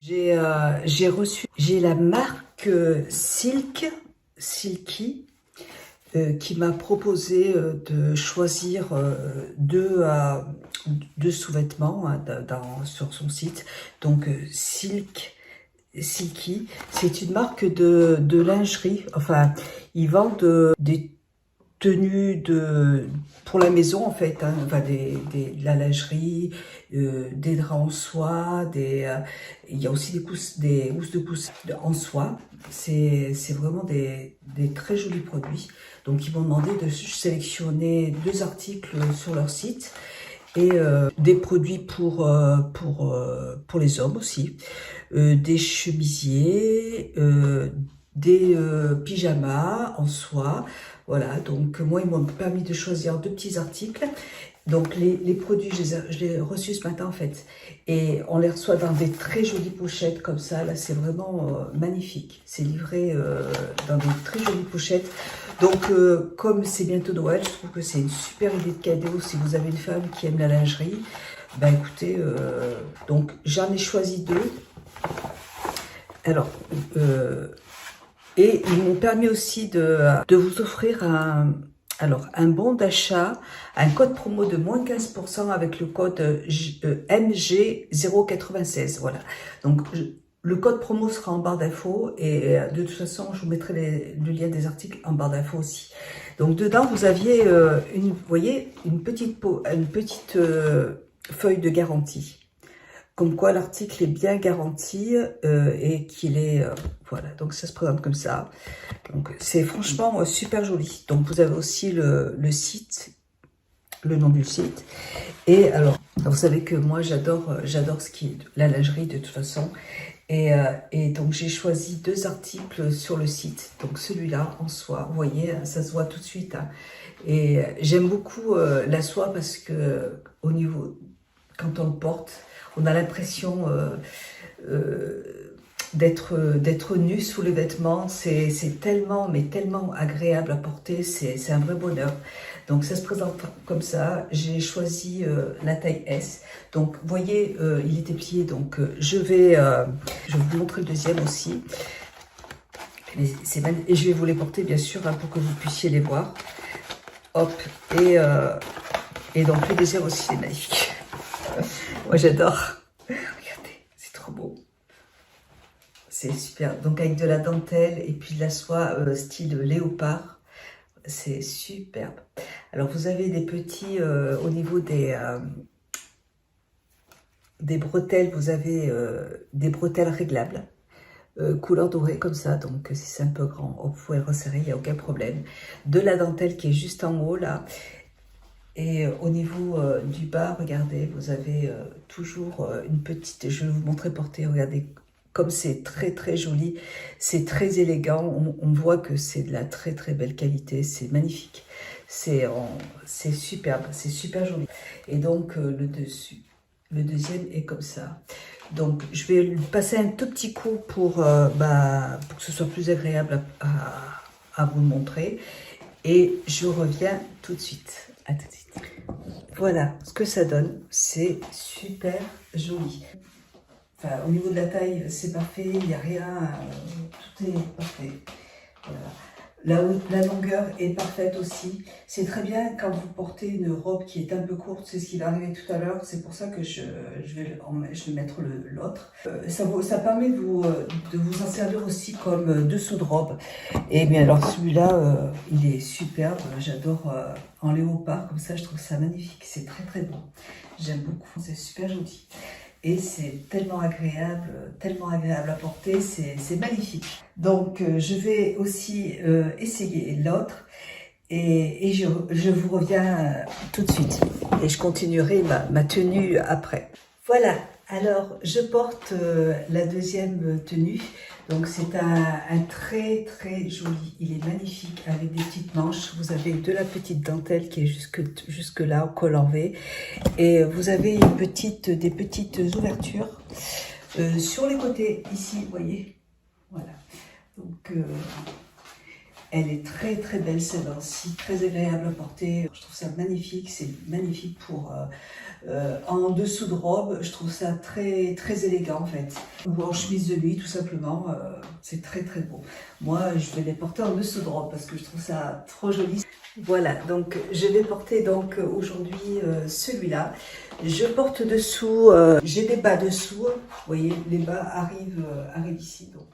J'ai la marque Silky qui m'a proposé de choisir deux sous-vêtements hein, sur son site. Donc Silky, c'est une marque de lingerie. Enfin, ils vendent des tenues pour la maison en fait, hein, enfin de la lingerie, des draps en soie, il y a aussi des housses de cousse en soie. C'est vraiment des très jolis produits. Donc ils m'ont demandé de sélectionner deux articles sur leur site et des produits pour les hommes aussi, des chemisiers, des pyjamas en soie. Voilà, donc moi, ils m'ont permis de choisir deux petits articles. Donc les produits, je les ai reçus ce matin en fait. Et on les reçoit dans des très jolies pochettes comme ça. Là, c'est vraiment magnifique. C'est livré dans des très jolies pochettes. Donc, comme c'est bientôt Noël, je trouve que c'est une super idée de cadeau si vous avez une femme qui aime la lingerie. Ben écoutez, donc j'en ai choisi deux. Alors, et ils m'ont permis aussi de vous offrir un bon d'achat, un code promo de moins 15% avec le code MG096. Voilà. Donc, le code promo sera en barre d'infos et de toute façon, je vous mettrai le lien des articles en barre d'infos aussi. Donc, dedans, vous aviez, vous voyez, une petite feuille de garantie. Comme quoi l'article est bien garanti et qu'il est... voilà, donc ça se présente comme ça. Donc c'est franchement super joli. Donc vous avez aussi le site, le nom du site. Et alors, vous savez que moi j'adore ce qui est la lingerie de toute façon. Et donc j'ai choisi deux articles sur le site. Donc celui-là en soie, vous voyez, ça se voit tout de suite. Hein. Et j'aime beaucoup la soie parce que au niveau, quand on le porte, on a l'impression d'être nu sous les vêtements. C'est tellement, mais tellement agréable à porter. C'est un vrai bonheur. Donc ça se présente comme ça. J'ai choisi la taille S. Donc vous voyez, il était plié. Donc je vais vous montrer le deuxième aussi. Et je vais vous les porter bien sûr hein, pour que vous puissiez les voir. Hop. Et donc le deuxième aussi est magnifique. Moi j'adore. Regardez, c'est trop beau. C'est super. Donc avec de la dentelle et puis de la soie style léopard. C'est superbe. Alors vous avez des petits, au niveau des bretelles, vous avez des bretelles réglables. Couleur dorée comme ça, donc si c'est un peu grand, vous pouvez resserrer, il n'y a aucun problème. De la dentelle qui est juste en haut là. Et au niveau du bas, regardez, vous avez toujours une petite, je vais vous montrer porter, regardez, comme c'est très très joli, c'est très élégant, on voit que c'est de la très très belle qualité, c'est magnifique, c'est superbe, c'est super joli. Et donc le deuxième est comme ça. Donc je vais lui passer un tout petit coup pour que ce soit plus agréable à vous montrer. Et je reviens tout de suite. À tout de suite. Voilà ce que ça donne. C'est super joli. Enfin, au niveau de la taille, c'est parfait. Il n'y a rien. Tout est parfait. Voilà. La longueur est parfaite aussi. C'est très bien quand vous portez une robe qui est un peu courte. C'est ce qui va arriver tout à l'heure. C'est pour ça que je vais mettre l'autre. Ça permet de vous en servir aussi comme dessous de robe. Et bien alors celui-là, il est superbe. J'adore en léopard comme ça. Je trouve ça magnifique. C'est très très beau. J'aime beaucoup. C'est super joli. Et c'est tellement agréable à porter, c'est magnifique. Donc je vais aussi essayer l'autre et je vous reviens tout de suite. Et je continuerai ma tenue après. Voilà, alors je porte la deuxième tenue. Donc c'est un très très joli, il est magnifique avec des petites manches. Vous avez de la petite dentelle qui est jusque là au col en V. Et vous avez des petites ouvertures sur les côtés ici, vous voyez. Voilà. Donc Elle est très très belle celle-ci, très agréable à porter. Je trouve ça magnifique, c'est magnifique pour en dessous de robe. Je trouve ça très très élégant en fait. Ou en chemise de nuit tout simplement, c'est très très beau. Moi je vais les porter en dessous de robe parce que je trouve ça trop joli. Voilà, donc je vais porter donc aujourd'hui celui-là. Je porte dessous, j'ai des bas dessous. Vous voyez, les bas arrivent ici. Donc.